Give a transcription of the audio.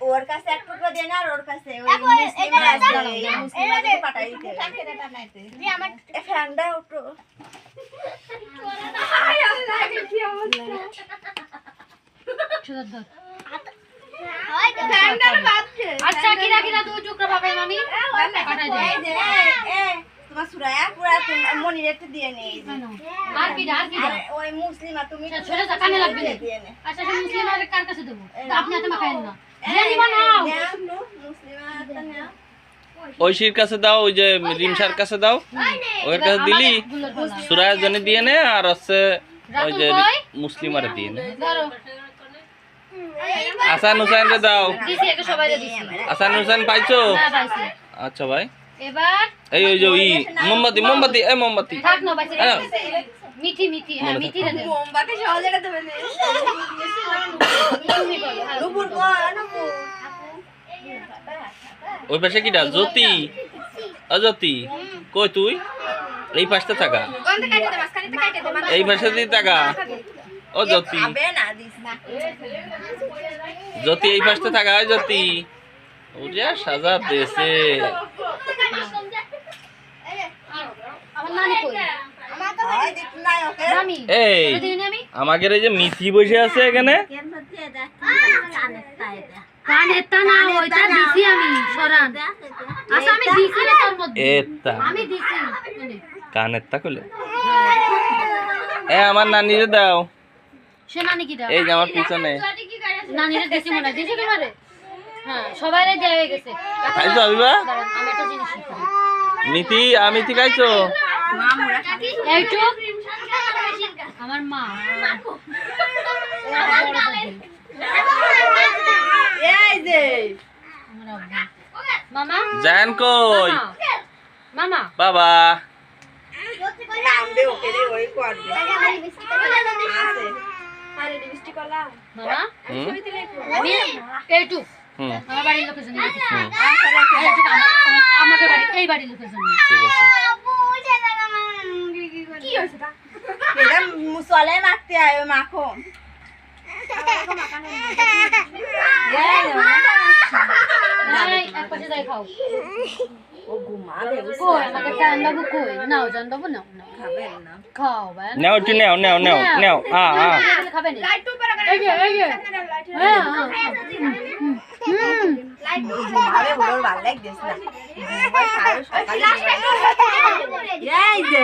ওর কাছে এক টুকরো দেন আর ওর কাছে ওই মুসলিমা আছে মুসলিমাকে পাঠাই দিতে আমার ফ্যানটা উঠো আয় আল্লাহ কি অবস্থা হয় তো ফ্যানটার বাচ্চা আচ্ছা কিরা দুই টুকরো পাবে মামি পাঠাই দে তোমার সুরায়া পুরা মনি রেট দিয়ে নেই আর কি ওই মুসলিমা তুমি ছোট ছোট কানে লাগবে আচ্ছা সে মুসলিমার কার কাছে দেব আপনি হাতে মাখায়েন না জানি বানাও মুসলিমা তো না ঐশীর কাছে দাও ওই যে রিমশার কাছে দাও ওর কাছে দিলি সুরায়ার জন্য দিয়ে নে আর হচ্ছে ওই যে মুসলিমারে দিয়ে নে আসান হুসেন রে দাও দিছি একে সবাই দিছি আসান হুসেন পাইছো না পাইছি আচ্ছা ভাই এবার এই ওই যে মোমবাতি এই মোমবাতি থাক না পাইছি মিঠি হ্যাঁ মিঠি রে মোমবাতি সহজে দেবে না তুমি বলো নুপুর নুপুর ওই পাশে কিটা জ্যোতি অজ্যোতি কই তুই এই পাশে থাকা গন্ধ কাটে দে মাঝখানেতে কাটে দে এই পাশে দিয়ে থাকা ও জ্যোতি খাবে না দিস না জ্যোতি এই পাশে থাকা ওই জ্যোতি ওরে সাজা দেছে আমার নানি কই হয় দিত না ওকে নামি এই দিনে আমি আমাদের এই যে মিথি বসে আছে এখানে কানেরটা না ওইটা দিছি আমি সরান আচ্ছা আমি দিছি রে তোর মধ্যে এতা আমি দিছি কানের তা কইলে আমার নানিরে দাও সে নানি কি দাও এই যে আমার পিছনে নানিরে দিছি মনে দিছি তোমারে হ্যাঁ সবাইরে দেয়া হয়ে গেছে খাইছো আবিবা আমি একটা জিনিস শিখাই মিথি মিথি খাইছো মামুরা এইটু আমার মা এই যে মামা জান কই মামা বাবা নাম দে ওকে রে ওই করবে আছে আরে লিপস্টিক কলা মামা হুম আমি এইটু হুম আমার বাড়ির লোকেশন দিয়েছি হুম আমাকে বাড়ি এই বাড়ির লোকেশন ঠিক আছে কি হইছে তা এরা মুসলে মাখতে আয় মাখো এই এক পাশে যাই খাও ও ঘুমাবে কই আমাকে জান বাবু কই নাও জান বাবু নাও খাবে না খাও ভাই নাও একটু নাও খাবে না লাইট উপরে এই যে হ্যাঁ লাইট ঘুমাবে ওর ভালো লাগতেছ না সকালে এই যে